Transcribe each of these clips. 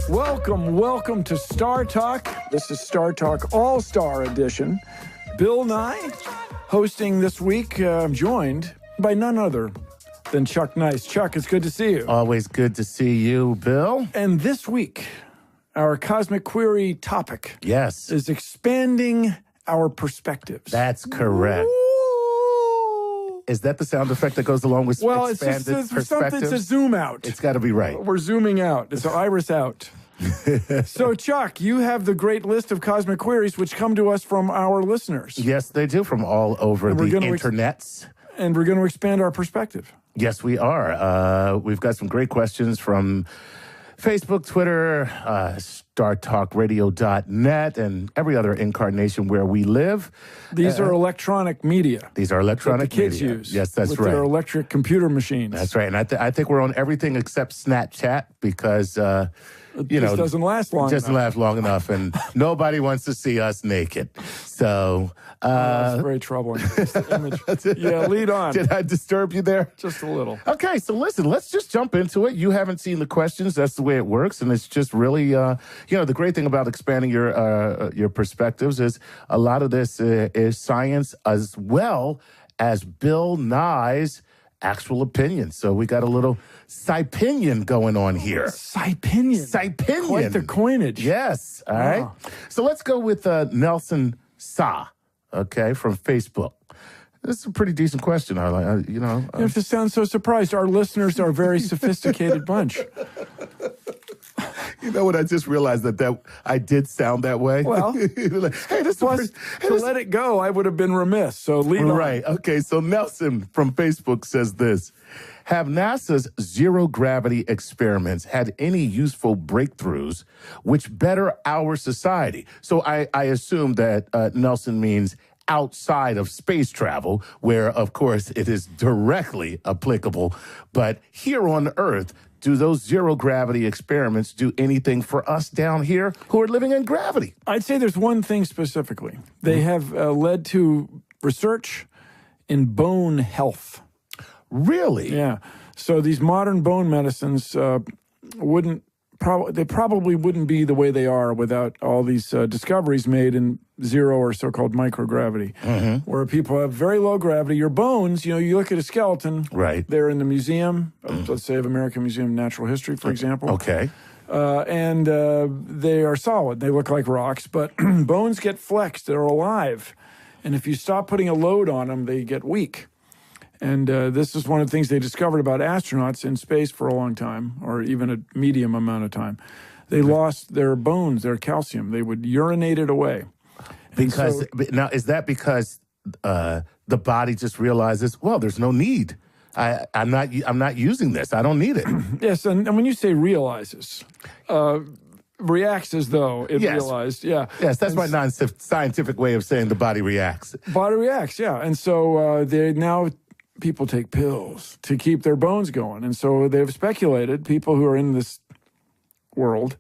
Welcome to Star Talk. This is Star Talk All-Star Edition. Bill Nye hosting this week. I'm joined by none other than Chuck Nice. Chuck, it's good to see you. Always good to see you, Bill. And this week, our Cosmic Query topic is expanding our perspectives. That's correct. Ooh. Is that the sound effect that goes along with expanded perspectives? Something to zoom out. It's got to be right. We're zooming out. It's an iris out. So, Chuck, you have the great list of cosmic queries which come to us from our listeners. Yes, they do, from all over the internets. And we're going to expand our perspective. Yes, we are. We've got some great questions from Facebook, Twitter, StarTalkRadio.net, and every other incarnation where we live. These are electronic media. These are electronic that the kids media. use. Yes, that's with right. Their electric computer machines. That's right. And I think we're on everything except Snapchat because... It doesn't last long enough. Doesn't last long enough, and nobody wants to see us naked. So... that's very troubling. Yeah, lead on. Did I disturb you there? Just a little. Okay, so listen, let's just jump into it. You haven't seen the questions. That's the way it works, and it's just really, the great thing about expanding your perspectives is a lot of this is science as well as Bill Nye's actual opinion. So we got a little Sci-pinion going on here. Sci-pinion. Quite the coinage. Yes. All right. So let's go with Nelson Sa, okay, from Facebook. This is a pretty decent question. You have to sound so surprised. Our listeners are a very sophisticated bunch. You know what? I just realized that I did sound that way. Well, like, hey, let it go, I would have been remiss. So lead on. Right. Okay. So Nelson from Facebook says this: have NASA's zero-gravity experiments had any useful breakthroughs which better our society? So I assume that Nelson means outside of space travel, where, of course, it is directly applicable. But here on Earth, do those zero-gravity experiments do anything for us down here who are living in gravity? I'd say there's one thing specifically. They have led to research in bone health. Really? Yeah. So these modern bone medicines probably wouldn't be the way they are without all these discoveries made in zero or so-called microgravity, where people have very low gravity. Your bones, you look at a skeleton, right? They're in the museum, let's say of American Museum of Natural History, for example. Okay. And they are solid. They look like rocks, but bones get flexed. They're alive. And if you stop putting a load on them, they get weak. And this is one of the things they discovered about astronauts in space for a long time, or even a medium amount of time. They lost their bones, their calcium. They would urinate it away. Now, is that because the body just realizes, well, there's no need. I'm not using this. I don't need it. Yes, and when you say realizes, reacts as though it realized. Yeah. Yes, that's my non-scientific way of saying the body reacts. Body reacts, yeah. And so people take pills to keep their bones going. And so they've speculated, people who are in this world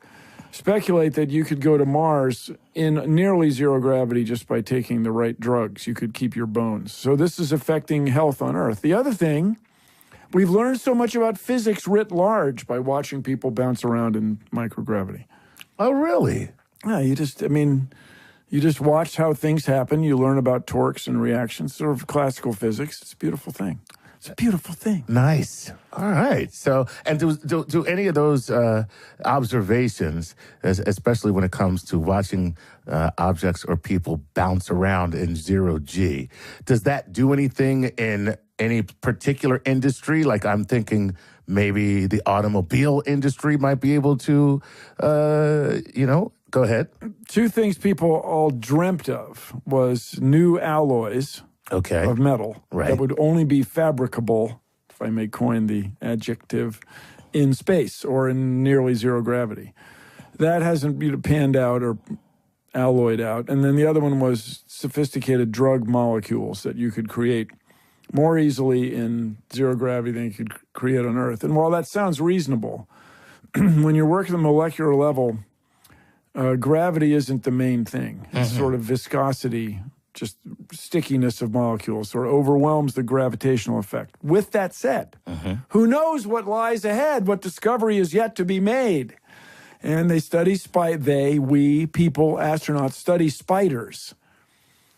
speculate that you could go to Mars in nearly zero gravity just by taking the right drugs. You could keep your bones. So this is affecting health on Earth. The other thing, we've learned so much about physics writ large by watching people bounce around in microgravity. Oh, really? Yeah, you just watch how things happen. You learn about torques and reactions, sort of classical physics. It's a beautiful thing. It's a beautiful thing. Nice. All right. So, and do any of those observations, especially when it comes to watching objects or people bounce around in zero G, does that do anything in any particular industry? Like I'm thinking maybe the automobile industry might be able to, go ahead. Two things people all dreamt of was new alloys of metal that would only be fabricable, if I may coin the adjective, in space or in nearly zero gravity. That hasn't panned out or alloyed out. And then the other one was sophisticated drug molecules that you could create more easily in zero gravity than you could create on Earth. And while that sounds reasonable, when you're working at the molecular level, gravity isn't the main thing. It's sort of viscosity, just stickiness of molecules, sort of overwhelms the gravitational effect. With that said, who knows what lies ahead, what discovery is yet to be made? And they study people, astronauts, study spiders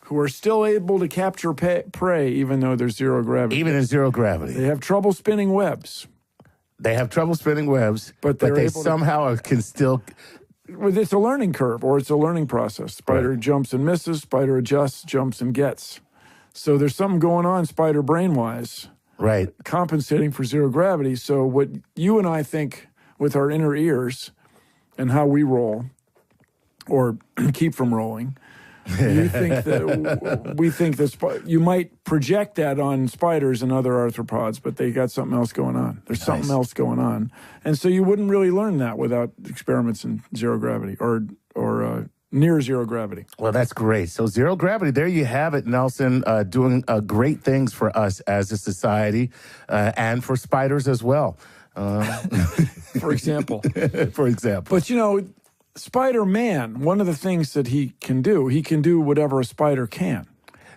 who are still able to capture prey even though there's zero gravity. Even in zero gravity. They have trouble spinning webs. But they somehow can still... It's a learning curve, or it's a learning process. Spider jumps and misses, spider adjusts, jumps and gets. So there's something going on spider brain-wise. Right. Compensating for zero gravity. So what you and I think with our inner ears and how we roll, or keep from rolling... we think that you might project that on spiders and other arthropods, but they got something else going on. There's something else going on, and so you wouldn't really learn that without experiments in zero gravity or near zero gravity. Well, that's great. So zero gravity, there you have it, Nelson, doing great things for us as a society and for spiders as well. For example. For example. But Spider-Man, one of the things that he can do whatever a spider can.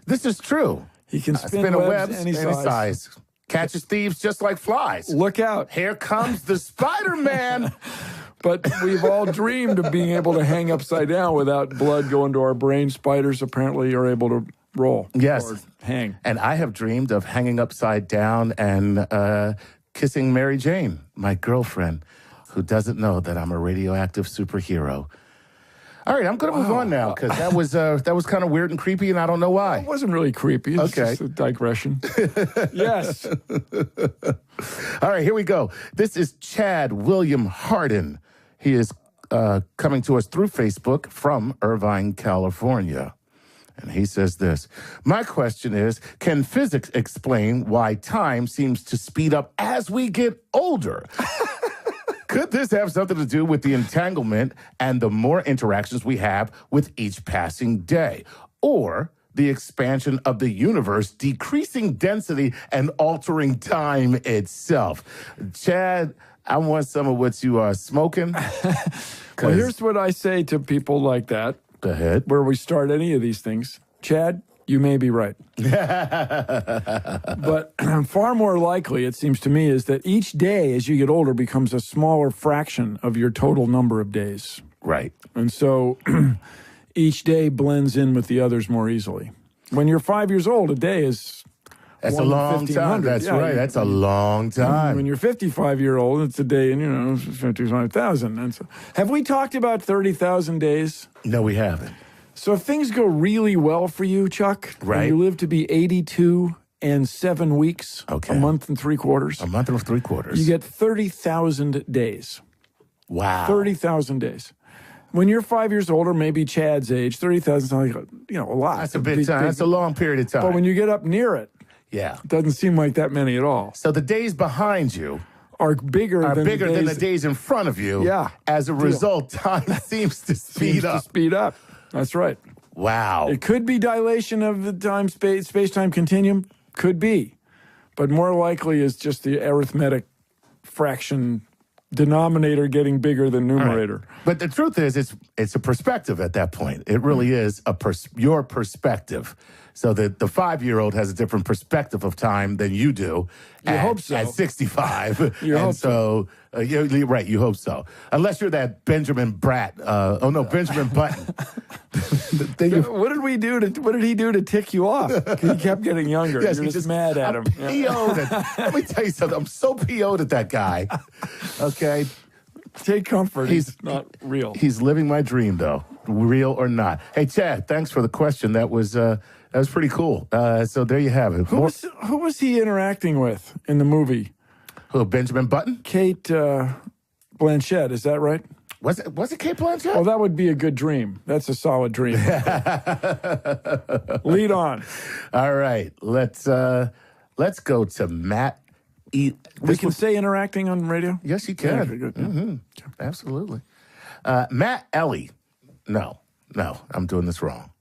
This is true. He can spin webs any size. Catches thieves just like flies. Look out. Here comes the Spider-Man. But we've all dreamed of being able to hang upside down without blood going to our brain. Spiders apparently are able to roll. Yes. Or hang. And I have dreamed of hanging upside down and kissing Mary Jane, my girlfriend, who doesn't know that I'm a radioactive superhero. All right, I'm going to move on now because that was kind of weird and creepy, and I don't know why. It wasn't really creepy. It's just a digression. Yes. All right, here we go. This is Chad William Harden. He is coming to us through Facebook from Irvine, California. And he says this: my question is, can physics explain why time seems to speed up as we get older? Could this have something to do with the entanglement and the more interactions we have with each passing day? Or the expansion of the universe, decreasing density and altering time itself? Chad, I want some of what you are smoking. Well, here's what I say to people like that. Go ahead. Where we start any of these things. Chad, you may be right. But far more likely, it seems to me, is that each day as you get older becomes a smaller fraction of your total number of days. Right. And so each day blends in with the others more easily. When you're 5 years old, a day is... That's a long time. That's right. That's a long time. When you're 55-year-old, it's a day in, 55,000. And so, have we talked about 30,000 days? No, we haven't. So if things go really well for you, Chuck, and you live to be 82 and 7 weeks, a month and 3 quarters. A month and 3 quarters. You get 30,000 days. Wow. 30,000 days. When you're 5 years old, or maybe Chad's age, 30,000 sounds like, a lot. That's a big time. That's a long period of time. But when you get up near it, it doesn't seem like that many at all. So the days behind you are bigger than the days in front of you. Yeah. As a result, time seems to speed up. That's right. Wow. It could be dilation of the space-time continuum. Could be. But more likely is just the arithmetic fraction denominator getting bigger than numerator. Right. But the truth is, it's a perspective at that point. It really is your perspective. So the 5-year-old has a different perspective of time than you do. You hope so. At 65. You hope so. You're right, you hope so. Unless you're that Benjamin Bratt. Benjamin Button. What did he do to tick you off? He kept getting younger. Yes, You're just mad at him. Let me tell you something. I'm so PO'd at that guy. Okay? Take comfort. He's not real. He's living my dream, though, real or not. Hey, Chad, thanks for the question. That was pretty cool. So there you have it. Who was he interacting with in the movie? Who, Benjamin Button? Kate Blanchett, is that right? Was it Kate Blanchett? Well, that would be a good dream. That's a solid dream. Lead on. All right. Let's go to Matt. We can say interacting on radio? Yes, you can. Yeah, good. Mm-hmm. Absolutely. Matt Ellie. No, I'm doing this wrong.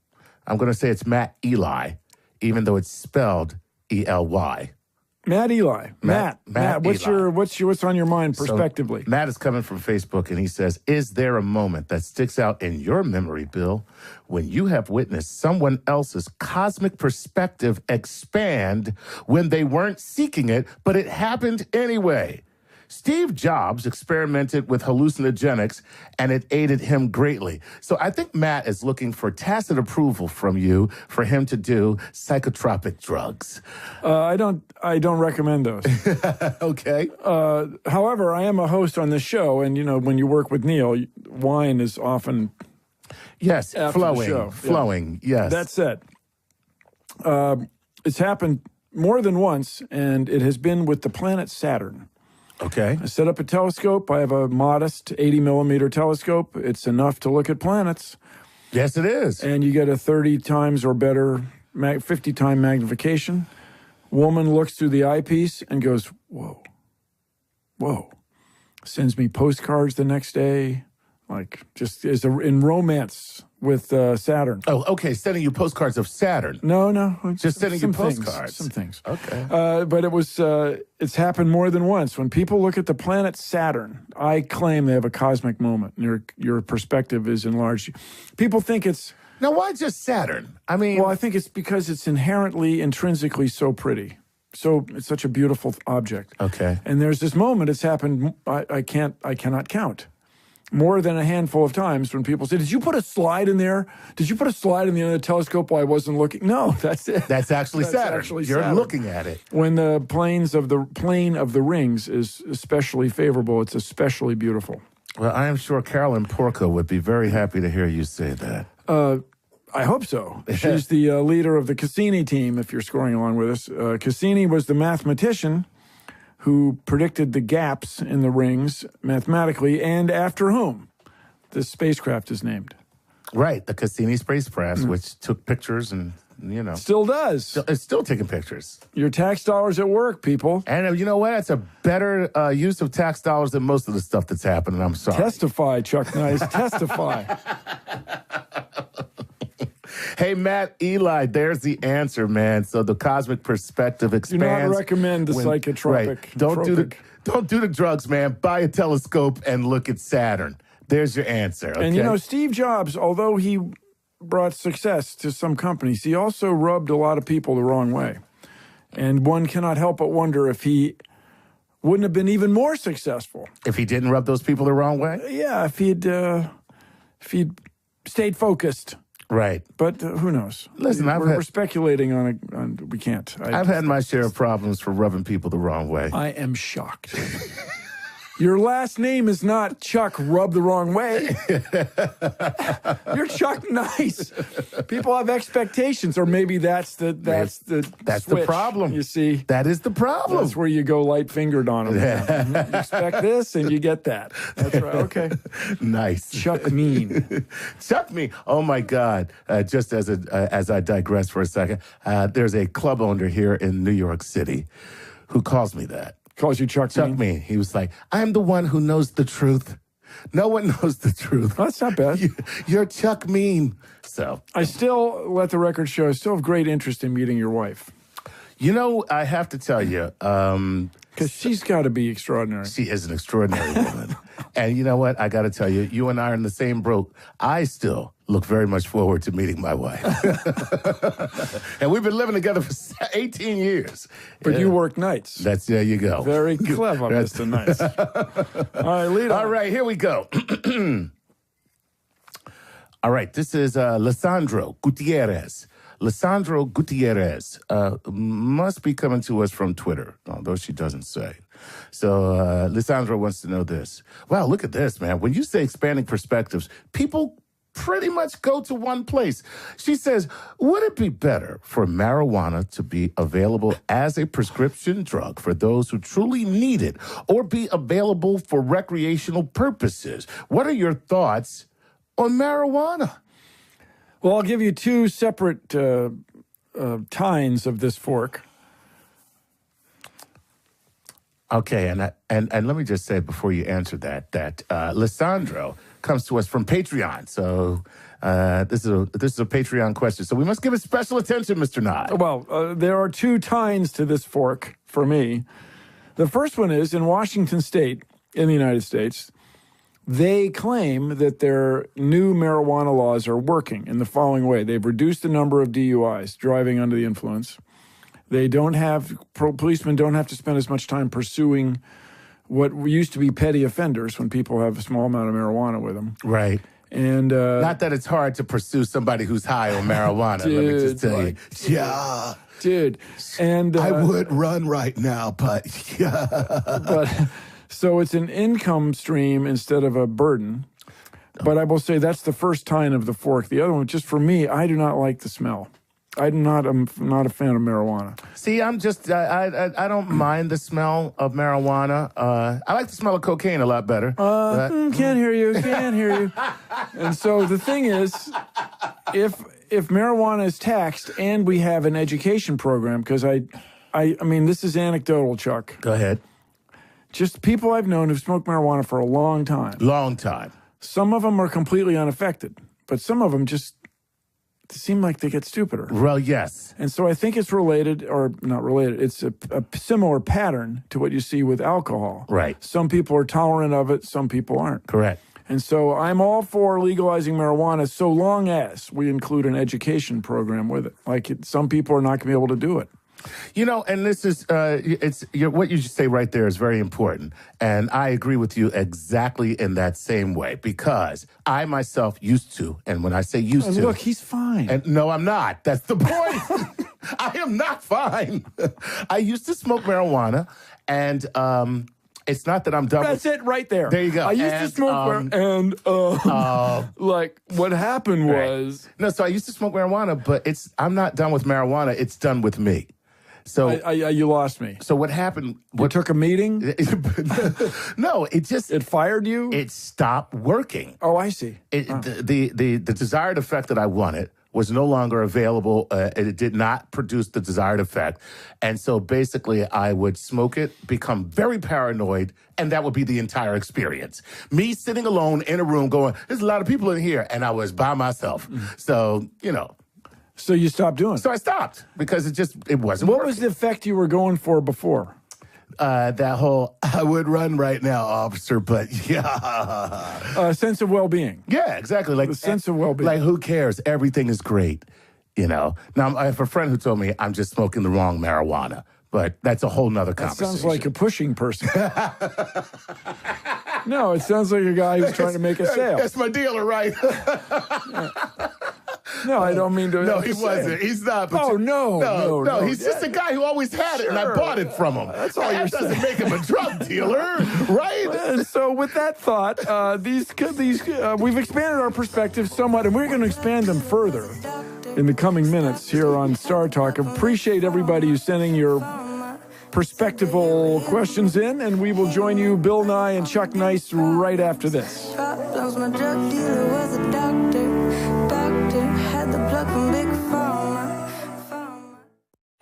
I'm going to say it's Matt Eli, even though it's spelled E-L-Y. Matt Eli. Matt, what's Eli. What's on your mind prospectively? So Matt is coming from Facebook, and he says, is there a moment that sticks out in your memory, Bill, when you have witnessed someone else's cosmic perspective expand when they weren't seeking it, but it happened anyway? Steve Jobs experimented with hallucinogenics, and it aided him greatly. So I think Matt is looking for tacit approval from you for him to do psychotropic drugs. I don't recommend those. Okay. However, I am a host on this show, and when you work with Neil, wine is often flowing. Yes. That said, it's happened more than once, and it has been with the planet Saturn. Okay. I set up a telescope. I have a modest 80-millimeter telescope. It's enough to look at planets. Yes, it is. And you get a 30 times or better, 50-time magnification. Woman looks through the eyepiece and goes, whoa, whoa. Sends me postcards the next day, like just in romance with Saturn. Oh, okay. Sending you postcards of Saturn. No. Just sending you postcards. Some things. Okay. But it's happened more than once. When people look at the planet Saturn, I claim they have a cosmic moment. Your perspective is enlarged. People think it's... Now, why just Saturn? I mean... Well, I think it's because it's intrinsically so pretty. So it's such a beautiful object. Okay. And there's this moment, it's happened, I cannot count. More than a handful of times when people say, did you put a slide in there? Did you put a slide in the end of the telescope while I wasn't looking? No, that's it. That's actually Saturn. You're Saturn. looking at it. When the plane of the rings is especially favorable, it's especially beautiful. Well, I am sure Carolyn Porco would be very happy to hear you say that. I hope so. She's the leader of the Cassini team, if you're scoring along with us. Cassini was the mathematician who predicted the gaps in the rings mathematically, and after whom this spacecraft is named. Right, the Cassini spacecraft, which took pictures and, Still does. It's still taking pictures. Your tax dollars at work, people. And you know what? It's a better use of tax dollars than most of the stuff that's happening. I'm sorry. Testify, Chuck Nice. Testify. Hey, Matt, Eli, there's the answer, man. So the cosmic perspective expands. Do not recommend the psychotropic. Right. Don't do the drugs, man. Buy a telescope and look at Saturn. There's your answer. Okay? And Steve Jobs, although he brought success to some companies, he also rubbed a lot of people the wrong way. And one cannot help but wonder if he wouldn't have been even more successful. If he didn't rub those people the wrong way? Yeah, if he'd stayed focused. Right. But who knows? Listen, we're speculating on we can't. I've had my share of problems for rubbing people the wrong way. I am shocked. Your last name is not Chuck Rub the Wrong Way. You're Chuck Nice. People have expectations, or maybe that's the switch, problem. You see, that is the problem. That's where you go light fingered on them. You expect this, and you get that. That's right. Okay. Nice. Chuck Mean. Chuck Mean. Oh my God. Just as I digress for a second, there's a club owner here in New York City who calls me that. Calls you Chuck Mean. He was like, I'm the one who knows the truth. No one knows the truth. Well, that's not bad. You're Chuck Mean. So I still, let the record show, I still have great interest in meeting your wife. I have to tell you. Because she's got to be extraordinary. She is an extraordinary woman. And you know what? I got to tell you, you and I are in the same boat. I still look very much forward to meeting my wife. And we've been living together for 18 years. But you work nights. There you go. Very clever, Mr. Nice. All right, lead on. All right, here we go. All right, this is Lisandro Gutierrez. Lisandro Gutierrez must be coming to us from Twitter, although she doesn't say. So Lisandro wants to know this. Wow, look at this, man. When you say expanding perspectives, people pretty much go to one place. She says, would it be better for marijuana to be available as a prescription drug for those who truly need it, or be available for recreational purposes? What are your thoughts on marijuana? Well, I'll give you two separate tines of this fork. Okay, and let me just say before you answer that Lisandro comes to us from Patreon. So this is a Patreon question. So we must give it special attention, Mr. Nye. Well, there are two tines to this fork for me. The first one is in Washington State, in the United States. They claim that their new marijuana laws are working in the following way. They've reduced the number of DUIs, driving under the influence. They don't have, policemen don't have to spend as much time pursuing what used to be petty offenders when people have a small amount of marijuana with them. Right. And not that it's hard to pursue somebody who's high on marijuana. Dude, let me just tell you. Yeah. Dude. And I would run right now, but yeah. But so it's an income stream instead of a burden. But I will say that's the first tine of the fork. The other one, just for me, I do not like the smell. I'm not a fan of marijuana. See, I'm just, I don't mind the smell of marijuana. I like the smell of cocaine a lot better. Can't hear you, can't hear you. And so the thing is, if marijuana is taxed and we have an education program, because I mean, this is anecdotal, Chuck. Go ahead. Just people I've known who've smoked marijuana for a long time. Long time. Some of them are completely unaffected, but some of them just seem like they get stupider. Well, yes. And so I think it's related, or not related, it's a similar pattern to what you see with alcohol. Right. Some people are tolerant of it, some people aren't. Correct. And so I'm all for legalizing marijuana so long as we include an education program with it. Like some people are not going to be able to do it. You know, and this is, what you say right there is very important. And I agree with you exactly in that same way, because I myself used to, and when I say used to. Look, he's fine. And no, I'm not. That's the point. I am not fine. I used to smoke marijuana, and it's not that I'm done. That's it right there. There you go. I used to smoke like what happened was. No, so I used to smoke marijuana, but I'm not done with marijuana. It's done with me. So you lost me. So what happened? You took a meeting? No, it fired you? It stopped working. Oh, I see. The desired effect that I wanted was no longer available. It did not produce the desired effect. And so basically I would smoke it, become very paranoid, and that would be the entire experience. Me sitting alone in a room going, there's a lot of people in here, and I was by myself. So, So you stopped doing it? So I stopped because it wasn't What working. was the effect you were going for before? That whole, I would run right now, officer, but yeah. Sense of well-being. Yeah, exactly. Like the sense of well-being. Like, who cares? Everything is great, Now, I have a friend who told me I'm just smoking the wrong marijuana, but that's a whole nother conversation. Sounds like a pushing person. No, it sounds like a guy who's trying to make a sale. That's my dealer, right? No, I don't mean to. No, he wasn't. He's not. Oh, no. He's just a guy who always had it, and I bought it from him. That's all you're saying. That doesn't make him a drug dealer, right? And so with that thought, we've expanded our perspective somewhat, and we're going to expand them further in the coming minutes here on Star Talk. Appreciate everybody who's sending your perspectival questions in, and we will join you, Bill Nye and Chuck Nice, right after this. My drug dealer was a doctor. Had the plug from Big Pharma.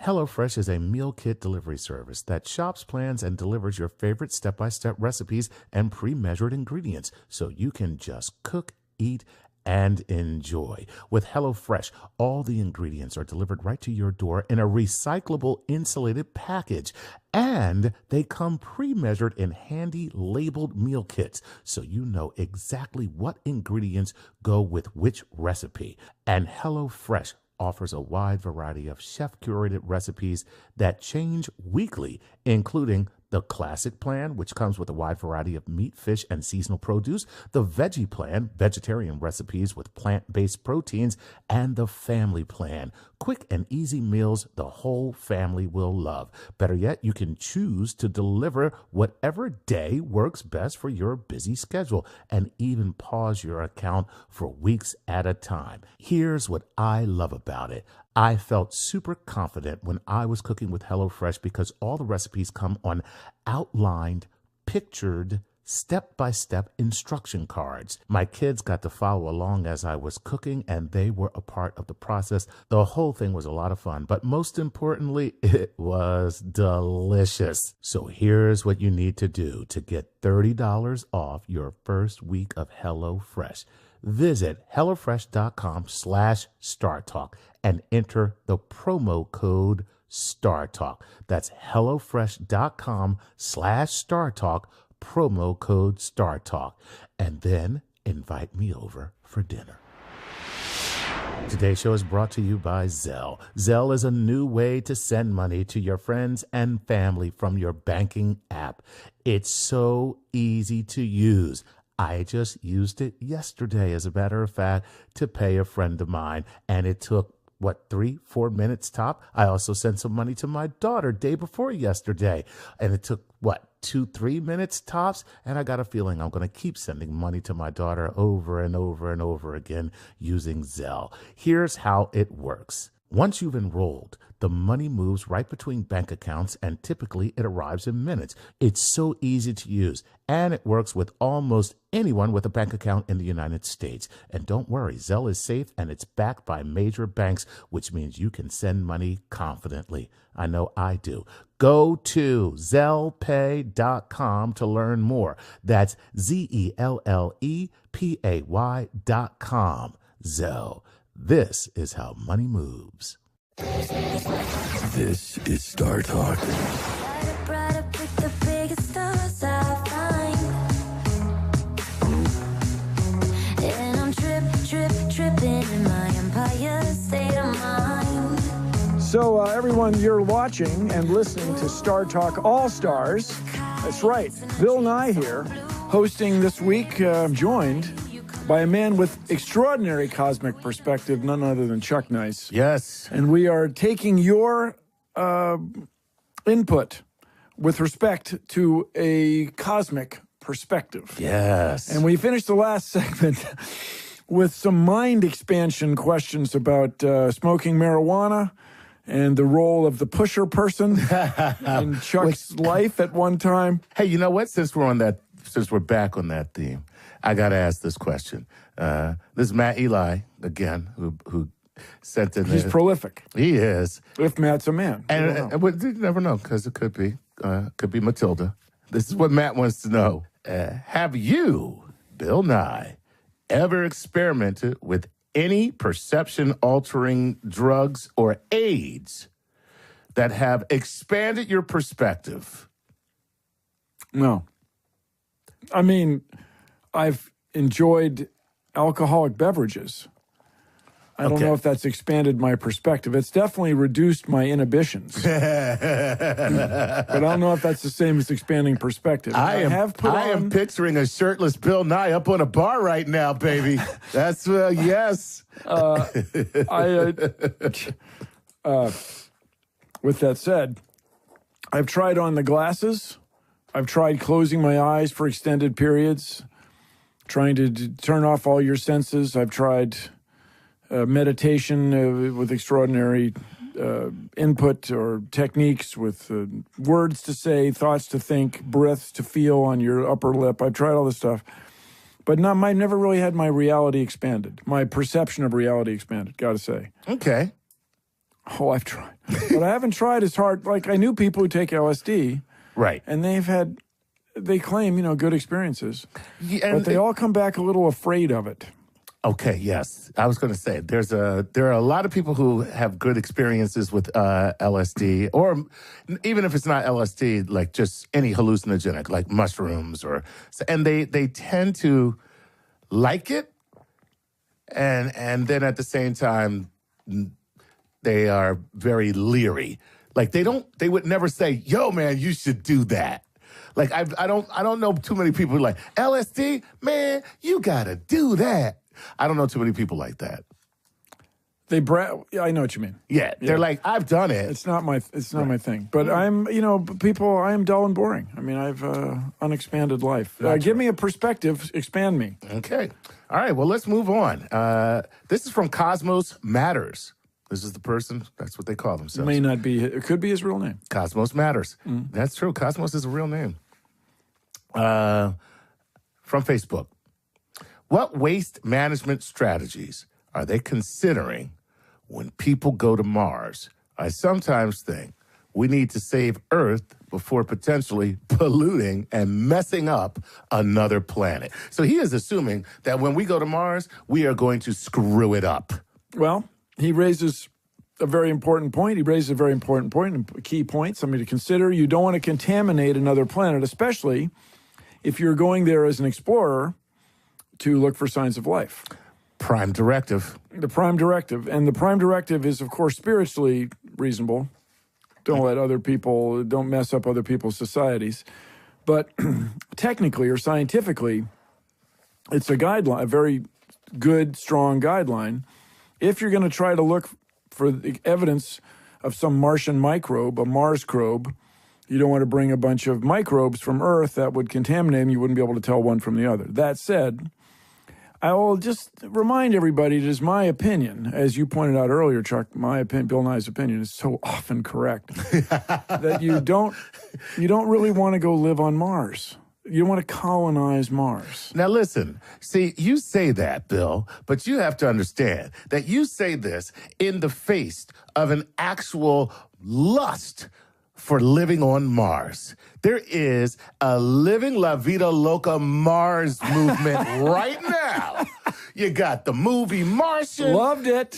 HelloFresh is a meal kit delivery service that shops, plans, and delivers your favorite step-by-step recipes and pre-measured ingredients so you can just cook, eat, and enjoy. With HelloFresh, all the ingredients are delivered right to your door in a recyclable insulated package. And they come pre-measured in handy labeled meal kits, so you know exactly what ingredients go with which recipe. And HelloFresh offers a wide variety of chef-curated recipes that change weekly, including the Classic Plan, which comes with a wide variety of meat, fish, and seasonal produce, the Veggie Plan, vegetarian recipes with plant-based proteins, and the Family Plan, quick and easy meals the whole family will love. Better yet, you can choose to deliver whatever day works best for your busy schedule and even pause your account for weeks at a time. Here's what I love about it. I felt super confident when I was cooking with HelloFresh because all the recipes come on outlined, pictured, step-by-step instruction cards. My kids got to follow along as I was cooking, and they were a part of the process. The whole thing was a lot of fun, but most importantly, it was delicious. So here's what you need to do to get $30 off your first week of HelloFresh. Visit HelloFresh.com/StarTalk and enter the promo code StarTalk. That's HelloFresh.com/StarTalk, promo code StarTalk. And then invite me over for dinner. Today's show is brought to you by Zelle. Zelle is a new way to send money to your friends and family from your banking app. It's so easy to use. I just used it yesterday, as a matter of fact, to pay a friend of mine, and it took 3-4 minutes top. I also sent some money to my daughter day before yesterday, and it took 2-3 minutes tops. And I got a feeling I'm going to keep sending money to my daughter over and over and over again using Zelle. Here's how it works. Once you've enrolled, the money moves right between bank accounts, and typically it arrives in minutes. It's so easy to use, and it works with almost anyone with a bank account in the United States. And don't worry, Zelle is safe, and it's backed by major banks, which means you can send money confidently. I know I do. Go to ZellePay.com to learn more. That's ZellePay.com. Zelle. This is how money moves. This is Star Talk. And I'm tripping in my Empire State of Mind. So, everyone, you're watching and listening to Star Talk All Stars. That's right. Bill Nye here, hosting this week, joined by a man with extraordinary cosmic perspective, none other than Chuck Nice. Yes. And we are taking your input with respect to a cosmic perspective. Yes. And we finished the last segment with some mind expansion questions about smoking marijuana and the role of the pusher person in Chuck's life at one time. Hey, you know what? Since we're back on that theme, I got to ask this question. This is Matt Eli, again, who sent in. He's prolific. He is. If Matt's a man. And you never know, because it could be Matilda. This is what Matt wants to know. Have you, Bill Nye, ever experimented with any perception-altering drugs or aids that have expanded your perspective? No. I mean, I've enjoyed alcoholic beverages. I don't know if that's expanded my perspective. It's definitely reduced my inhibitions. But I don't know if that's the same as expanding perspective. I am picturing a shirtless Bill Nye up on a bar right now, baby. That's, yes. With that said, I've tried on the glasses. I've tried closing my eyes for extended periods, trying to turn off all your senses. I've tried meditation with extraordinary input or techniques with words to say, thoughts to think, breaths to feel on your upper lip. I've tried all this stuff. But I've never really had my reality expanded, my perception of reality expanded, got to say. Okay. Oh, I've tried. But I haven't tried as hard. Like, I knew people who take LSD. Right. And they claim, good experiences. Yeah, but they all come back a little afraid of it. Okay, yes. I was going to say, there are a lot of people who have good experiences with LSD, or even if it's not LSD, like just any hallucinogenic, like mushrooms, and they tend to like it, and then at the same time, they are very leery. Like they would never say, "Yo, man, you should do that." Like I don't know too many people who are like LSD, man, you gotta do that. I don't know too many people like that. Yeah, I know what you mean. Yeah, they're like, I've done it. It's not my thing. But I am dull and boring. I mean, I've unexpanded life. Give me a perspective, expand me. Okay. All right, well, let's move on. This is from Cosmos Matters. This is the person, that's what they call themselves. It may not be, it could be his real name. Cosmos Matters. That's true. Cosmos is a real name. From Facebook. What waste management strategies are they considering when people go to Mars? I sometimes think we need to save Earth before potentially polluting and messing up another planet. So he is assuming that when we go to Mars, we are going to screw it up. Well, he raises a very important point. He raises a very important point, and a key point, something to consider. You don't want to contaminate another planet, especially if you're going there as an explorer to look for signs of life. Prime directive. The prime directive. And the prime directive is, of course, spiritually reasonable. Don't mess up other people's societies. But technically or scientifically, it's a guideline, a very good, strong guideline. If you're going to try to look for the evidence of some Martian microbe, a Marscrobe, you don't want to bring a bunch of microbes from Earth that would contaminate them. You wouldn't be able to tell one from the other. That said, I will just remind everybody it is my opinion, as you pointed out earlier, Chuck, my opinion, Bill Nye's opinion is so often correct, that you don't really want to go live on Mars. You don't want to colonize Mars. Now, listen, see, you say that, Bill, but you have to understand that you say this in the face of an actual lust for living on Mars. There is a living La Vida Loca Mars movement right now. You got the movie Martian. Loved it.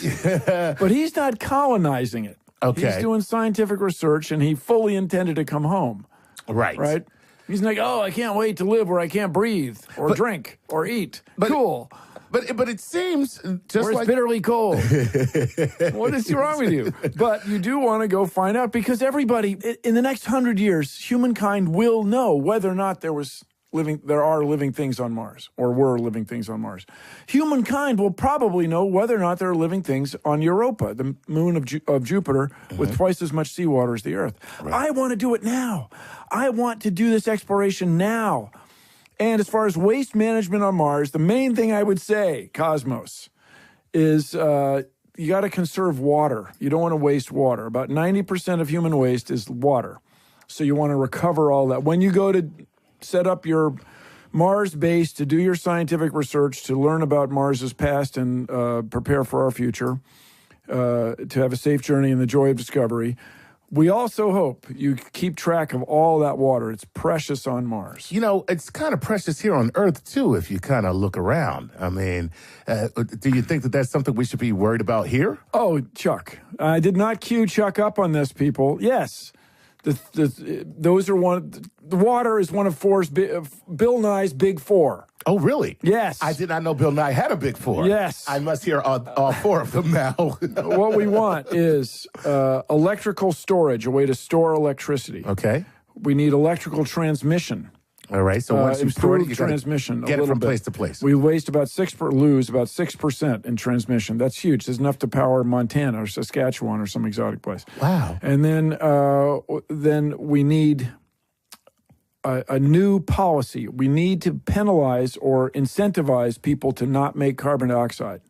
But he's not colonizing it. Okay. He's doing scientific research, and he fully intended to come home. Right. Right? He's like, oh, I can't wait to live where I can't breathe or drink or eat. Cool. But it seems just it's like bitterly cold. What is wrong with you? But you do want to go find out, because everybody in the next 100 years, humankind will know whether or not there are living things on Mars, or were living things on Mars. Humankind will probably know whether or not there are living things on Europa, the moon of Jupiter, with twice as much seawater as the Earth. Right. I want to do it now. I want to do this exploration now. And as far as waste management on Mars, the main thing I would say, Cosmos, is you got to conserve water. You don't want to waste water. About 90% of human waste is water. So you want to recover all that. When you go to set up your Mars base to do your scientific research, to learn about Mars's past and prepare for our future, to have a safe journey and the joy of discovery, we also hope you keep track of all that water. It's precious on Mars. You know, it's kind of precious here on Earth, too, if you kind of look around. I mean, do you think that that's something we should be worried about here? Oh, Chuck. I did not cue Chuck up on this, people. Yes. Those are the water is one of Bill Nye's big four. Oh, really? Yes. I did not know Bill Nye had a big four. Yes. I must hear all four of them now. What we want is electrical storage, a way to store electricity. Okay. We need electrical transmission. All right. So once you store it, you transmission, get it from place to place. We lose about 6% in transmission. That's huge. It's enough to power Montana or Saskatchewan or some exotic place. Wow. And then we need a new policy. We need to penalize or incentivize people to not make carbon dioxide.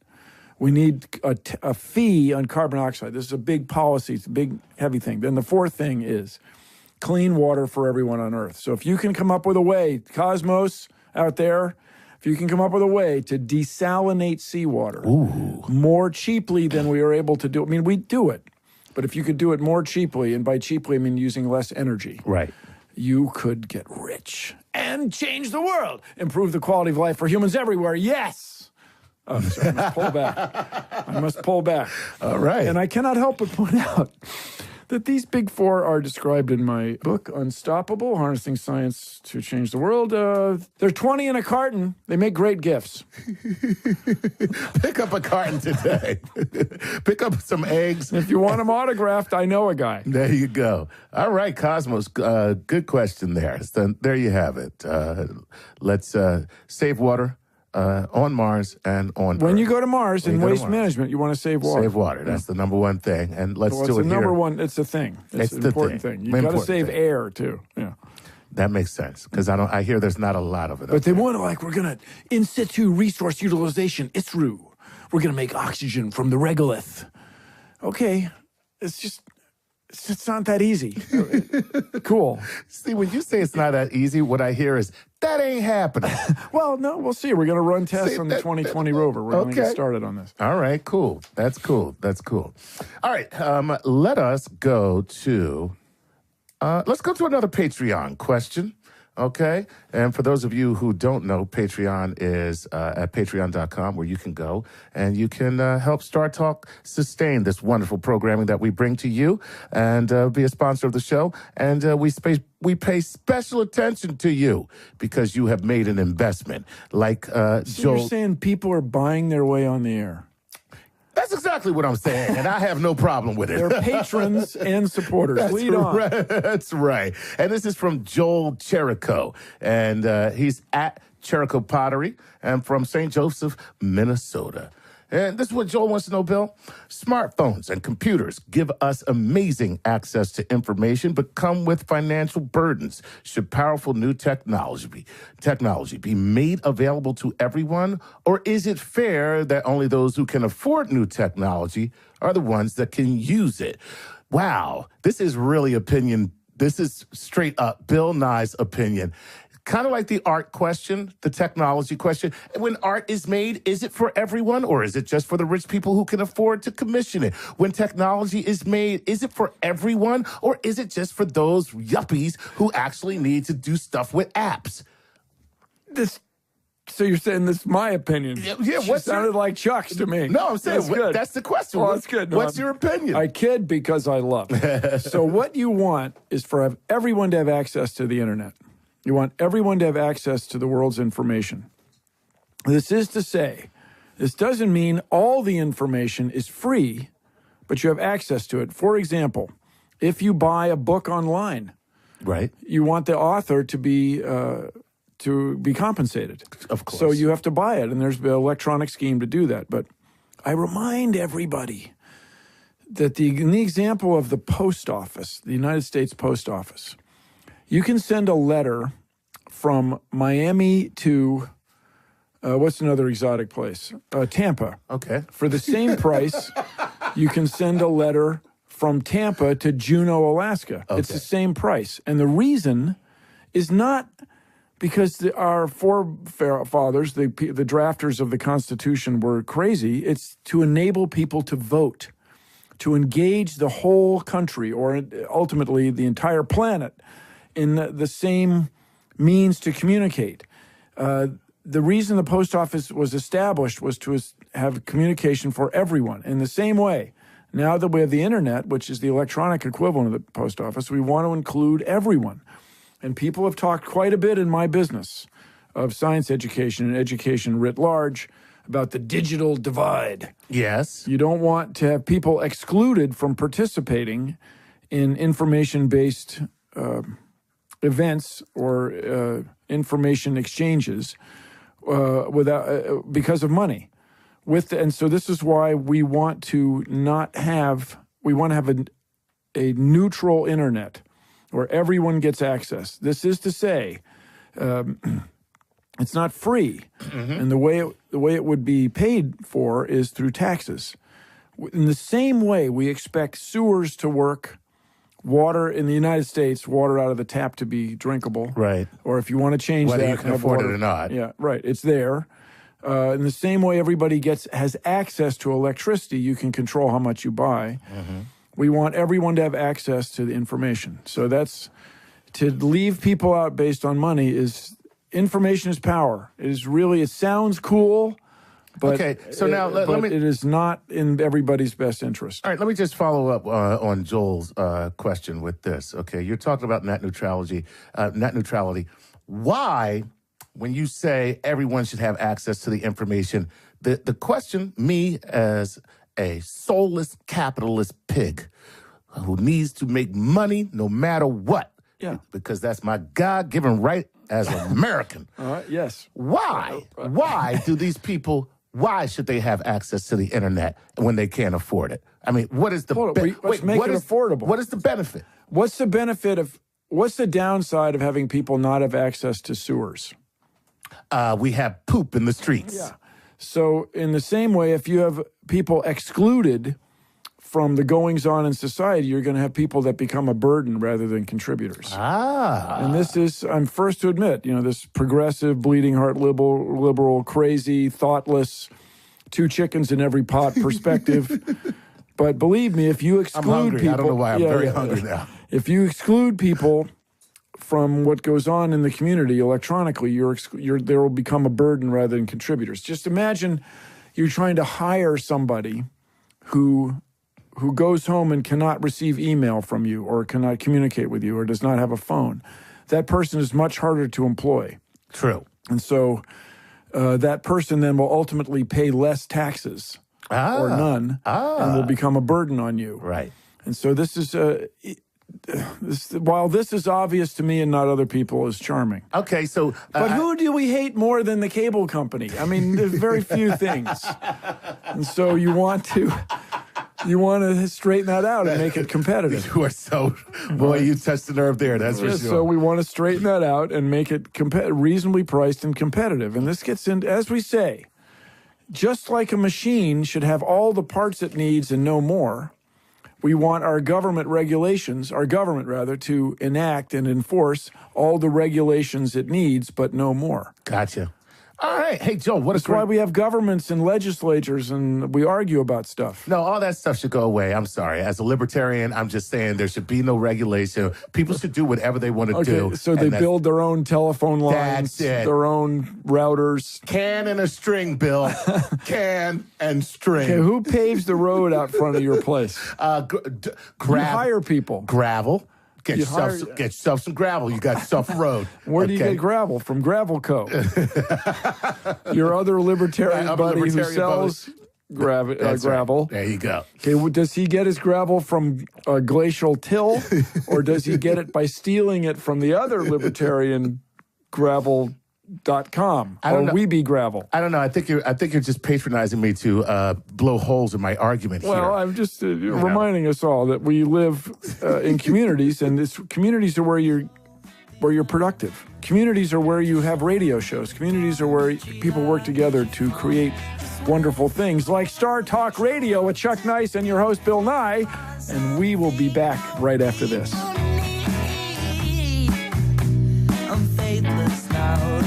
We need a fee on carbon dioxide. This is a big policy. It's a big, heavy thing. Then the fourth thing is clean water for everyone on Earth. So if you can come up with a way, Cosmos out there, if you can come up with a way to desalinate seawater more cheaply than we are able to do, I mean, we do it, but if you could do it more cheaply, and by cheaply I mean using less energy, right, you could get rich and change the world, improve the quality of life for humans everywhere. Yes. Oh, sorry, I must pull back. I must pull back. All right. And I cannot help but point out that these big four are described in my book, Unstoppable, Harnessing Science to Change the World. They're 20 in a carton. They make great gifts. Pick up a carton today. Pick up some eggs. If you want them autographed, I know a guy. There you go. All right, Cosmos, good question there. So there you have it. Let's save water on Mars and on When Earth. you go to Mars in waste management, you want to save water. Save water. That's the number one thing. And let's do it it's the here. number one. It's a thing. It's an important thing. You got to save air too. Yeah. That makes sense because I hear there's not a lot of it. But they want to we're gonna in situ resource utilization. ISRU. We're gonna make oxygen from the regolith. Okay, it's not that easy. Cool. See, when you say it's not that easy, what I hear is that ain't happening. Well, no, we'll see. We're going to run tests on the 2020 rover. We're going to get started on this. All right, cool. That's cool. All right, let's go to another Patreon question. Okay. And for those of you who don't know, Patreon is at patreon.com, where you can go and you can help Star Talk sustain this wonderful programming that we bring to you, and be a sponsor of the show. And we pay special attention to you because you have made an investment. Like So Joel. you're saying people are buying their way on the air? That's exactly what I'm saying, and I have no problem with it. They're patrons and supporters. Lead on. Right. That's right. And this is from Joel Cherico, and he's at Cherico Pottery, and from St. Joseph, Minnesota. And this is what Joel wants to know, Bill. Smartphones and computers give us amazing access to information, but come with financial burdens. Should powerful new technology be made available to everyone? Or is it fair that only those who can afford new technology are the ones that can use it? Wow, this is really opinion. This is straight up Bill Nye's opinion. Kind of like the art question, the technology question. When art is made, is it for everyone, or is it just for the rich people who can afford to commission it? When technology is made, is it for everyone, or is it just for those yuppies who actually need to do stuff with apps? So you're saying this is my opinion? Yeah. She sounded like Chuck's to me. No, I'm saying that's the question. Oh, that's good. No, What's your opinion? I kid because I love it. So what you want is for everyone to have access to the internet. You want everyone to have access to the world's information. This is to say, this doesn't mean all the information is free, but you have access to it. For example, if you buy a book online, right, you want the author to be compensated. Of course. So you have to buy it, and there's an electronic scheme to do that. But I remind everybody that in the example of the post office, the United States Post Office, you can send a letter from Miami to, what's another exotic place? Tampa. Okay. For the same price, you can send a letter from Tampa to Juneau, Alaska. Okay. It's the same price. And the reason is not because our forefathers, the drafters of the Constitution, were crazy. It's to enable people to vote, to engage the whole country, or ultimately the entire planet, in the same means to communicate. The reason the post office was established was to have communication for everyone. In the same way, now that we have the internet, which is the electronic equivalent of the post office, we want to include everyone. And people have talked quite a bit in my business of science education and education writ large about the digital divide. Yes. You don't want to have people excluded from participating in information-based events or information exchanges because of money. And so this is why we want to have a neutral internet where everyone gets access. This is to say, it's not free, and the way it would be paid for is through taxes. In the same way, we expect sewers to work. Water in the United States, water out of the tap to be drinkable. Right. Or if you want to change whether that, you can afford it or not. Yeah, right. It's there. In the same way everybody has access to electricity, you can control how much you buy. Mm-hmm. We want everyone to have access to the information. So that's to leave people out based on money information is power. It sounds cool. But okay, so now let me. It is not in everybody's best interest. All right, let me just follow up on Joel's question with this. Okay, you're talking about net neutrality. Why, when you say everyone should have access to the information, the question, me as a soulless capitalist pig who needs to make money no matter what, because that's my God-given right as an American. Yes. Why do these people? Why should they have access to the internet when they can't afford it? I mean, what is the affordable? What is the benefit? What's the downside of having people not have access to sewers? We have poop in the streets. Yeah. So in the same way, if you have people excluded from the goings-on in society, you're going to have people that become a burden rather than contributors. And this is, I'm first to admit, this progressive, bleeding heart, liberal, crazy, thoughtless, two chickens in every pot perspective. But believe me, if you exclude people... I don't know why I'm very hungry now. If you exclude people from what goes on in the community electronically, there will become a burden rather than contributors. Just imagine you're trying to hire somebody who goes home and cannot receive email from you or cannot communicate with you or does not have a phone. That person is much harder to employ. True. And so that person then will ultimately pay less taxes or none and will become a burden on you. Right. And so this is, while this is obvious to me and not other people, is charming. Okay, so... but who do we hate more than the cable company? I mean, there's very few things. And so you want to straighten that out and make it competitive. You are so... Boy, you touched the nerve there, that's for sure. So we want to straighten that out and make it reasonably priced and competitive. And this gets into, as we say, just like a machine should have all the parts it needs and no more, we want our government to enact and enforce all the regulations it needs, but no more. Gotcha. All right. Hey, Joe, That's why we have governments and legislatures and we argue about stuff. No, all that stuff should go away. I'm sorry. As a libertarian, I'm just saying there should be no regulation. People should do whatever they want to do. So they build their own telephone lines, their own routers. Can and a string, Bill. Can and string. Okay, who paves the road out front of your place? You hire people. Gravel. Get yourself some gravel. You got yourself a road. Where do you get gravel? From Gravel Co. Your other libertarian buddy who sells gravel. There you go. Okay, does he get his gravel from Glacial Till, or does he get it by stealing it from the other libertarian gravel.com or Weeby Gravel? I don't know. I think you're just patronizing me to blow holes in my argument here. Well, I'm just reminding us all that we live in communities, and communities are where you're productive. Communities are where you have radio shows. Communities are where people work together to create wonderful things like Star Talk Radio with Chuck Nice and your host Bill Nye, and we will be back right after this. I'm faithless now.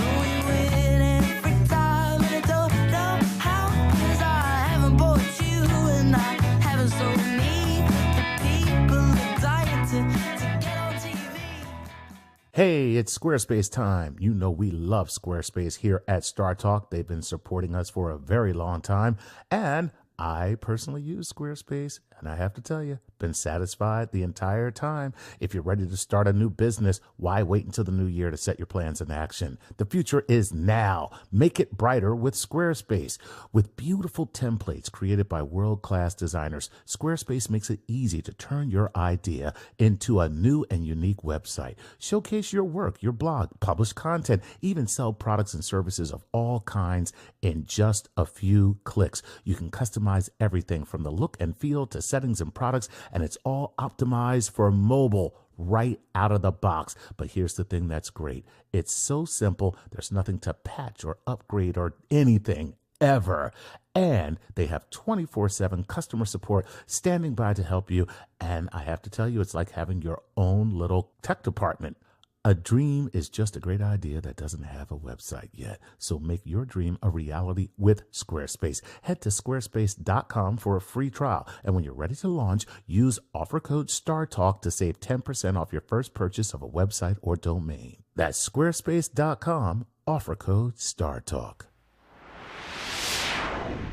Hey, it's Squarespace time. You know we love Squarespace here at Star Talk. They've been supporting us for a very long time, and I personally use Squarespace, and I have to tell you, been satisfied the entire time. If you're ready to start a new business, why wait until the new year to set your plans in action? The future is now. Make it brighter with Squarespace. With beautiful templates created by world-class designers, Squarespace makes it easy to turn your idea into a new and unique website. Showcase your work, your blog, publish content, even sell products and services of all kinds in just a few clicks. You can customize everything from the look and feel to settings and products, and it's all optimized for mobile right out of the box. But here's the thing that's great. It's so simple. There's nothing to patch or upgrade or anything ever. And they have 24/7 customer support standing by to help you. And I have to tell you, it's like having your own little tech department. A dream is just a great idea that doesn't have a website yet. So make your dream a reality with Squarespace. Head to squarespace.com for a free trial. And when you're ready to launch, use offer code StarTalk to save 10% off your first purchase of a website or domain. That's squarespace.com, offer code StarTalk.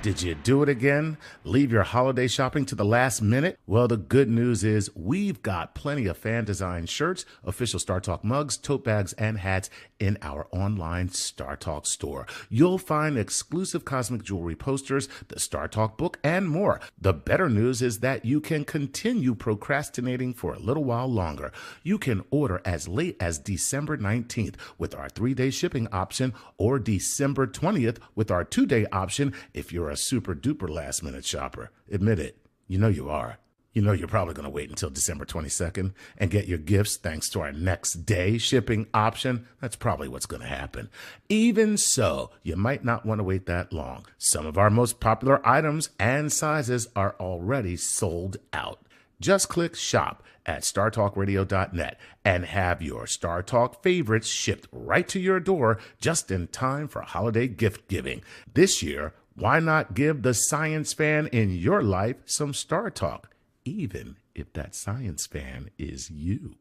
Did you do it again? Leave your holiday shopping to the last minute? Well, the good news is we've got plenty of fan-designed shirts, official Star Talk mugs, tote bags, and hats in our online Star Talk store. You'll find exclusive cosmic jewelry posters, the Star Talk book, and more. The better news is that you can continue procrastinating for a little while longer. You can order as late as December 19th with our 3-day shipping option, or December 20th with our 2-day option if you're a super duper last minute shopper. Admit it. You know you are. You know you're probably going to wait until December 22nd and get your gifts thanks to our next day shipping option. That's probably what's going to happen. Even so, you might not want to wait that long. Some of our most popular items and sizes are already sold out. Just click shop at StarTalkRadio.net and have your Star Talk favorites shipped right to your door just in time for holiday gift giving. This year, why not give the science fan in your life some Star Talk, even if that science fan is you?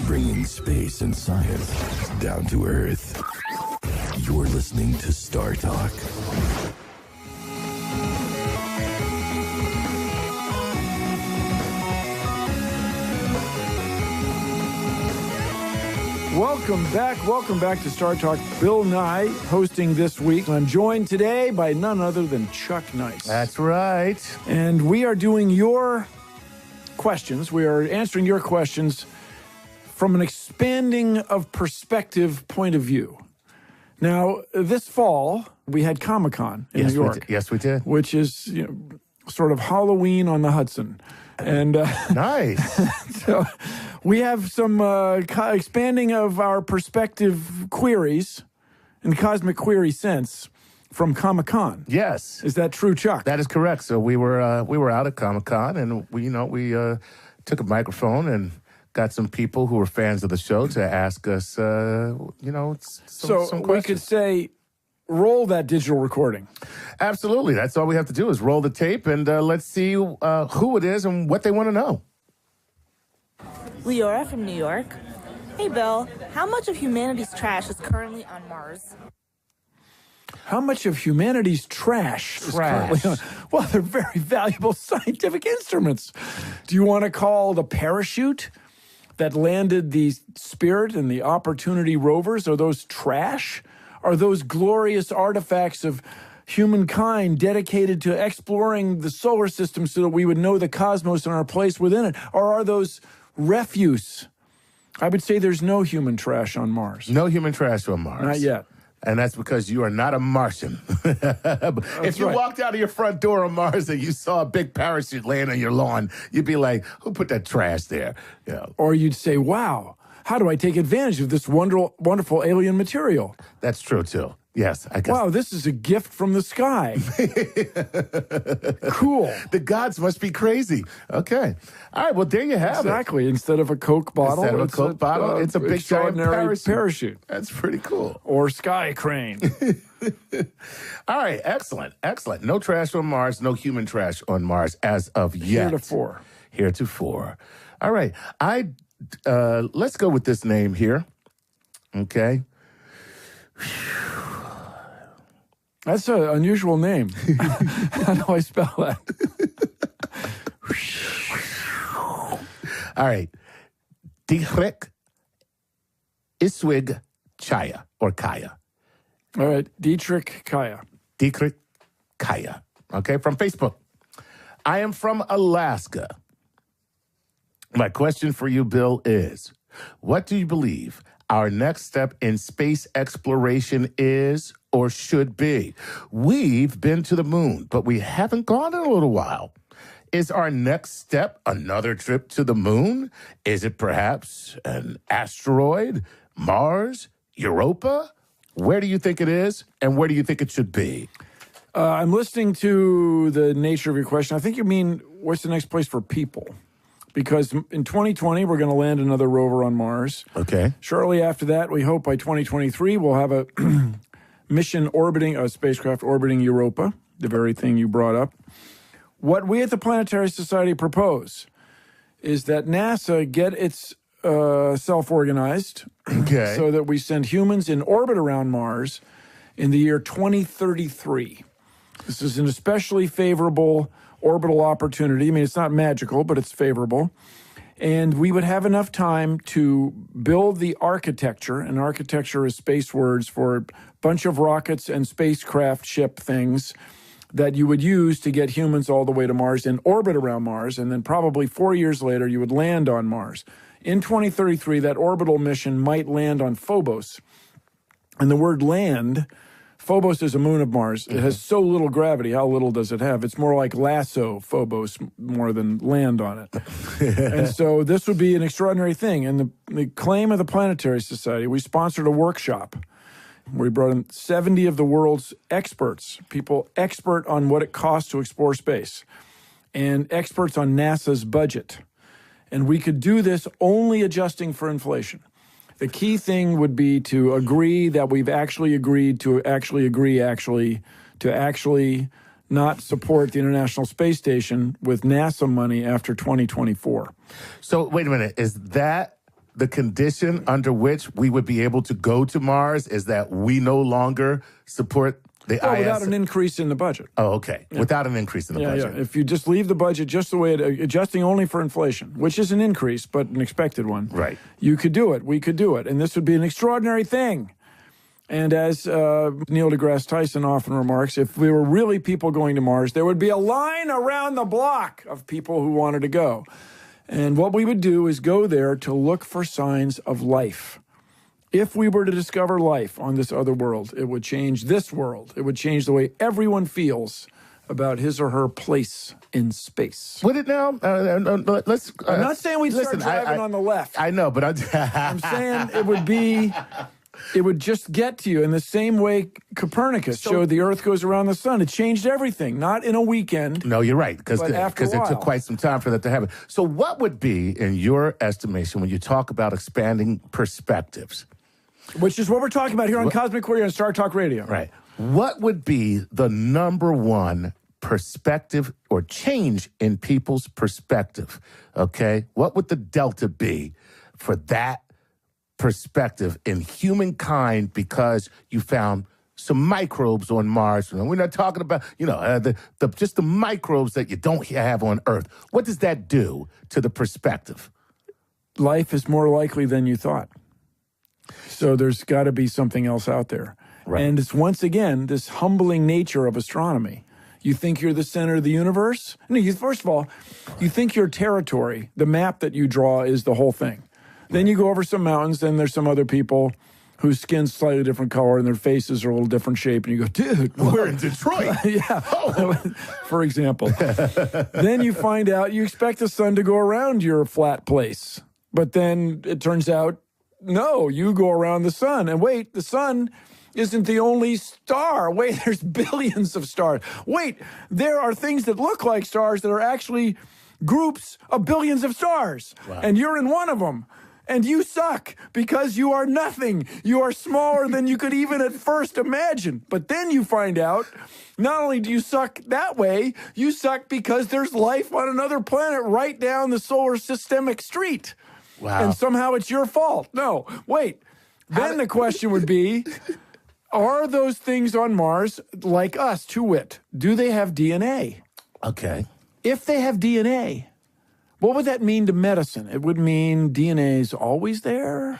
bringing space and science down to Earth. You're listening to Star Talk. Welcome back to Star Talk. Bill Nye hosting this week. I'm joined today by none other than Chuck Nice. That's right. And we are doing your questions. We are answering your questions from an expanding of perspective point of view. Now, this fall, we had Comic-Con in New York. Yes, we did. Which is, sort of Halloween on the Hudson. And nice. So we have some expanding of our perspective queries in the cosmic query sense from Comic-Con. Yes. Is that true, Chuck? That is correct. So we were out at Comic-Con, and we took a microphone and got some people who were fans of the show to ask us some questions. We could say, roll that digital recording. Absolutely. That's all we have to do is roll the tape, and let's see who it is and what they want to know. Leora from New York. Hey, Bill, how much of humanity's trash is currently on Mars? How much of humanity's trash is currently on? Well, they're very valuable scientific instruments. Do you want to call the parachute that landed the Spirit and the Opportunity rovers, are those trash? Are those glorious artifacts of humankind dedicated to exploring the solar system so that we would know the cosmos and our place within it? Or are those refuse? I would say there's no human trash on Mars. No human trash on Mars. Not yet. And that's because you are not a Martian. If you walked out of your front door on Mars and you saw a big parachute laying on your lawn, you'd be like, who put that trash there? Or you'd say, wow, how do I take advantage of this wonderful alien material? That's true, too. Yes, I guess. Wow, this is a gift from the sky. Cool. The gods must be crazy. Okay. All right, well, there you have it. Exactly. Instead of a Coke bottle, it's a big giant parachute. That's pretty cool. Or sky crane. All right, excellent. No trash on Mars, no human trash on Mars as of yet. Heretofore. All right. Let's go with this name here. Okay. That's an unusual name. How do I spell that? All right. Dietrich Iswig Chaya, or Kaya. All right. Dietrich Kaya. Okay, from Facebook. I am from Alaska. My question for you, Bill, is, what do you believe our next step in space exploration is or should be? We've been to the moon, but we haven't gone in a little while. Is our next step another trip to the moon? Is it perhaps an asteroid, Mars, Europa? Where do you think it is, and where do you think it should be? I'm listening to the nature of your question. I think you mean, what's the next place for people? Because in 2020, we're going to land another rover on Mars. Okay. Shortly after that, we hope by 2023, we'll have a spacecraft orbiting Europa, the very thing you brought up. What we at the Planetary Society propose is that NASA get its self-organized so that we send humans in orbit around Mars in the year 2033. This is an especially favorable orbital opportunity. I mean, it's not magical, but it's favorable. And we would have enough time to build the architecture, and architecture is space words for a bunch of rockets and spacecraft ship things that you would use to get humans all the way to Mars and orbit around Mars, and then probably 4 years later, you would land on Mars. In 2033, that orbital mission might land on Phobos. And the word land, Phobos is a moon of Mars. It has so little gravity. How little does it have? It's more like lasso Phobos more than land on it. And so this would be an extraordinary thing. And the claim of the Planetary Society, we sponsored a workshop where we brought in 70 of the world's experts, people expert on what it costs to explore space, and experts on NASA's budget. And we could do this only adjusting for inflation. The key thing would be to agree that we've actually agreed to actually not support the International Space Station with NASA money after 2024. So wait a minute, is that the condition under which we would be able to go to Mars is that we no longer support the ISS? Without an increase in the budget. Oh, okay. Yeah. Without an increase in the budget. Yeah. If you just leave the budget just the way adjusting only for inflation, which is an increase, but an expected one. Right. You could do it. We could do it. And this would be an extraordinary thing. And as Neil deGrasse Tyson often remarks, if we were really people going to Mars, there would be a line around the block of people who wanted to go. And what we would do is go there to look for signs of life. If we were to discover life on this other world, it would change this world. It would change the way everyone feels about his or her place in space. Would it now? Let's. I'm not saying we'd start driving on the left. I know, but I'm saying it would be. It would just get to you in the same way Copernicus showed the Earth goes around the sun. It changed everything, not in a weekend. No, you're right, because it took quite some time for that to happen. So what would be, in your estimation, when you talk about expanding perspectives? Which is what we're talking about here on Cosmic Warrior and Star Talk Radio. Right. What would be the number one perspective or change in people's perspective? Okay? What would the delta be for that perspective in humankind because you found some microbes on Mars? And we're not talking about, just the microbes that you don't have on Earth. What does that do to the perspective? Life is more likely than you thought. So there's got to be something else out there. Right. And it's, once again, this humbling nature of astronomy. You think you're the center of the universe? No, first of all, you think your territory, the map that you draw, is the whole thing. Then you go over some mountains, then there's some other people whose skin's slightly different color and their faces are a little different shape, and you go, dude, we're in Detroit. Yeah, for example. Then you find out you expect the sun to go around your flat place, but then it turns out, no, you go around the sun. And wait, the sun isn't the only star. Wait, there's billions of stars. Wait, there are things that look like stars that are actually groups of billions of stars. Wow. And you're in one of them. And you suck because you are nothing. You are smaller than you could even at first imagine. But then you find out, not only do you suck that way, you suck because there's life on another planet right down the solar systemic street. Wow. And somehow it's your fault. No, wait. Then the question would be, are those things on Mars like us, to wit? Do they have DNA? Okay. If they have DNA, what would that mean to medicine? It would mean DNA's always there.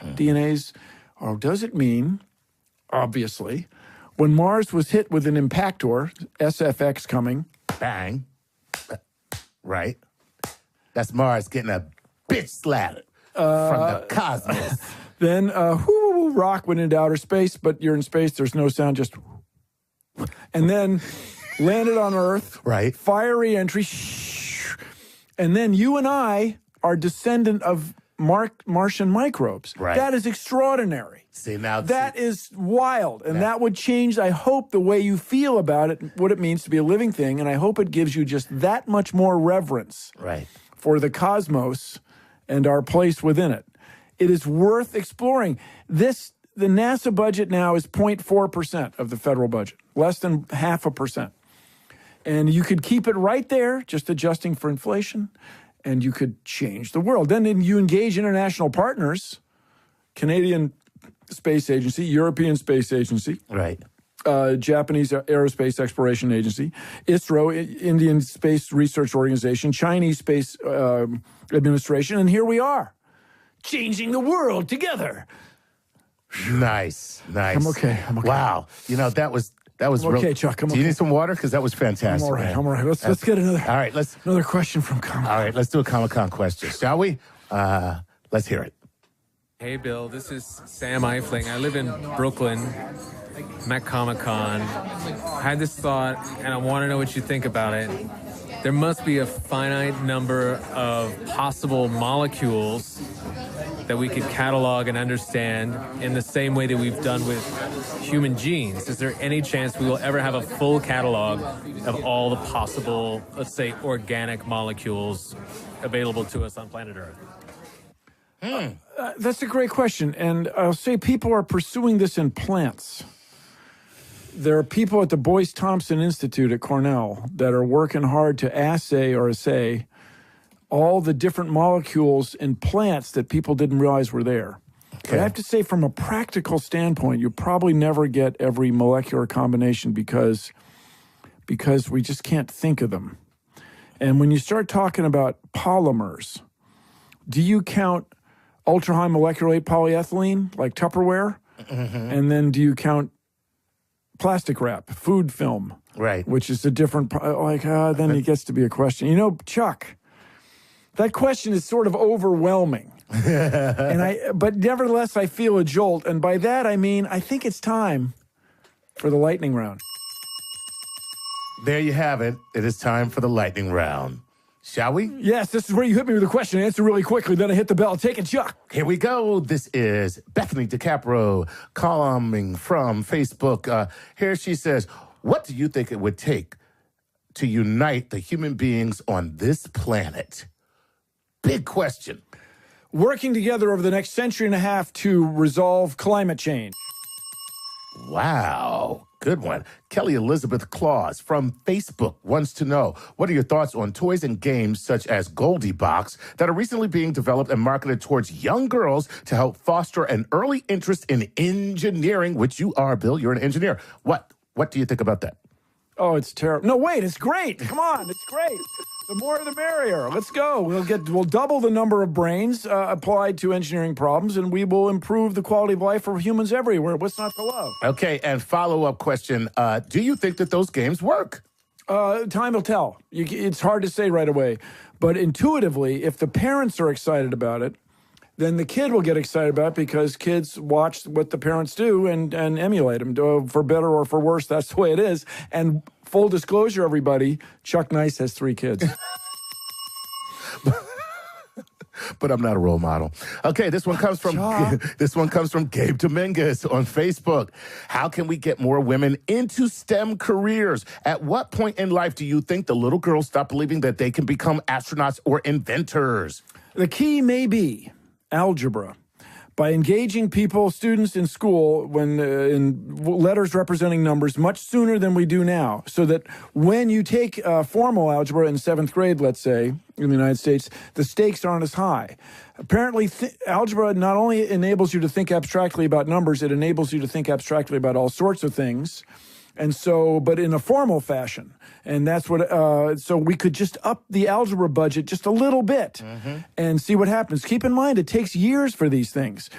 Or does it mean, obviously, when Mars was hit with an impactor, SFX coming, bang, right? That's Mars getting a bitch slapped from the cosmos. Then, rock went into outer space, but you're in space, there's no sound, just, and then landed on Earth, right? Fiery entry, and then you and I are descendant of Martian microbes. Right. That is extraordinary. See, now that is wild, and that would change, I hope, the way you feel about it, what it means to be a living thing, and I hope it gives you just that much more reverence for the cosmos and our place within it. It is worth exploring. The NASA budget now is 0.4% of the federal budget, less than 0.5%. And you could keep it right there, just adjusting for inflation, and you could change the world. Then you engage international partners, Canadian Space Agency, European Space Agency, Japanese Aerospace Exploration Agency, ISRO, Indian Space Research Organization, Chinese Space Administration, and here we are, changing the world together. Nice. I'm okay. Wow. That was okay, Chuck. Do you need some water? Because that was fantastic. I'm all right. Let's get another. All right, another question from Comic-Con. All right, let's do a Comic-Con question, shall we? Let's hear it. Hey, Bill. This is Sam Eifling. I live in Brooklyn. I'm at Comic-Con. I had this thought, and I want to know what you think about it. There must be a finite number of possible molecules that we could catalog and understand in the same way that we've done with human genes. Is there any chance we will ever have a full catalog of all the possible, let's say, organic molecules available to us on planet Earth? That's a great question. And I'll say people are pursuing this in plants. There are people at the Boyce Thompson Institute at Cornell that are working hard to assay all the different molecules in plants that people didn't realize were there. Okay. But I have to say, from a practical standpoint, you probably never get every molecular combination because we just can't think of them. And when you start talking about polymers, do you count ultra-high molecular weight polyethylene, like Tupperware? Mm-hmm. And then do you count plastic wrap, food film? Right. Which is a different, then it gets to be a question. You know, Chuck, that question is sort of overwhelming. But nevertheless, I feel a jolt. And by that, I mean, I think it's time for the lightning round. There you have it. It is time for the lightning round. Shall we? Yes, this is where you hit me with a question. Answer really quickly, then I hit the bell. Take it, Chuck. Here we go. This is Bethany DiCaprio calling from Facebook. Here she says, what do you think it would take to unite the human beings on this planet? Big question. Working together over the next century and a half to resolve climate change. Wow. Good one. Kelly Elizabeth Claus from Facebook wants to know, what are your thoughts on toys and games such as Goldie Box that are recently being developed and marketed towards young girls to help foster an early interest in engineering, which you are, Bill. You're an engineer. What do you think about that? Oh, it's terrible. No, wait, it's great. Come on, it's great. The more the merrier. Let's go. We'll double the number of brains applied to engineering problems, and we will improve the quality of life for humans everywhere. What's not to love? Okay, and follow-up question. Do you think that those games work? Time will tell. It's hard to say right away. But intuitively, if the parents are excited about it, then the kid will get excited about it because kids watch what the parents do and emulate them. For better or for worse, that's the way it is. And full disclosure, everybody, Chuck Nice has 3 kids. But I'm not a role model. Okay, this one comes from Gabe Dominguez on Facebook. How can we get more women into STEM careers? At what point in life do you think the little girls stop believing that they can become astronauts or inventors? The key may be algebra. By engaging students in school, in letters representing numbers much sooner than we do now, so that when you take formal algebra in 7th grade, let's say, in the United States, the stakes aren't as high. Apparently, algebra not only enables you to think abstractly about numbers, it enables you to think abstractly about all sorts of things. And so, but in a formal fashion. And that's what, so we could just up the algebra budget just a little bit and see what happens. Keep in mind, it takes years for these things.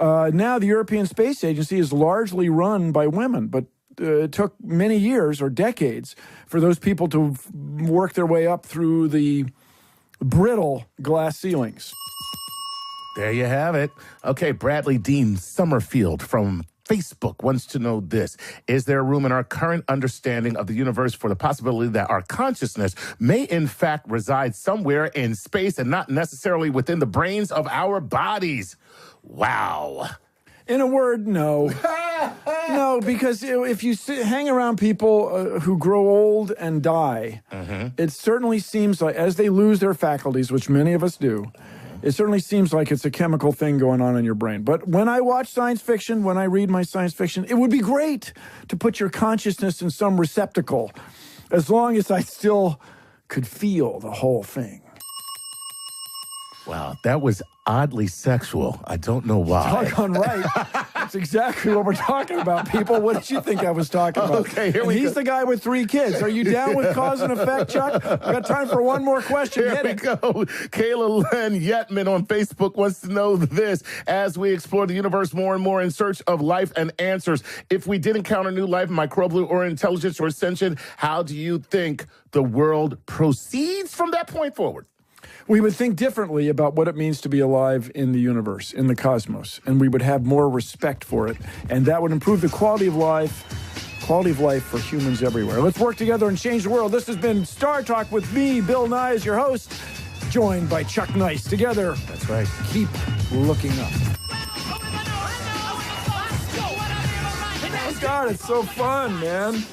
Now the European Space Agency is largely run by women, but it took many years or decades for those people to work their way up through the brittle glass ceilings. There you have it. Okay, Bradley Dean Summerfield from Facebook wants to know this. Is there room in our current understanding of the universe for the possibility that our consciousness may in fact reside somewhere in space and not necessarily within the brains of our bodies? Wow. In a word, no. No, because if you hang around people who grow old and die, it certainly seems like as they lose their faculties, which many of us do, it certainly seems like it's a chemical thing going on in your brain. But when I watch science fiction, when I read my science fiction, it would be great to put your consciousness in some receptacle, as long as I still could feel the whole thing. Wow, that was oddly sexual. I don't know why. Doggone right. That's exactly what we're talking about, people. What did you think I was talking about? Okay, here we go. He's the guy with 3 kids. Are you down with cause and effect, Chuck? We got time for one more question. Here we go. Kayla Len Yetman on Facebook wants to know this. As we explore the universe more and more in search of life and answers, if we did encounter new life, microbial or intelligence or ascension, how do you think the world proceeds from that point forward? We would think differently about what it means to be alive in the universe, in the cosmos, and we would have more respect for it, and that would improve the quality of life for humans everywhere. Let's work together and change the world. This has been Star Talk with me, Bill Nye, as your host, joined by Chuck Nice. Together, that's right, keep looking up. Oh, God, it's so fun, man.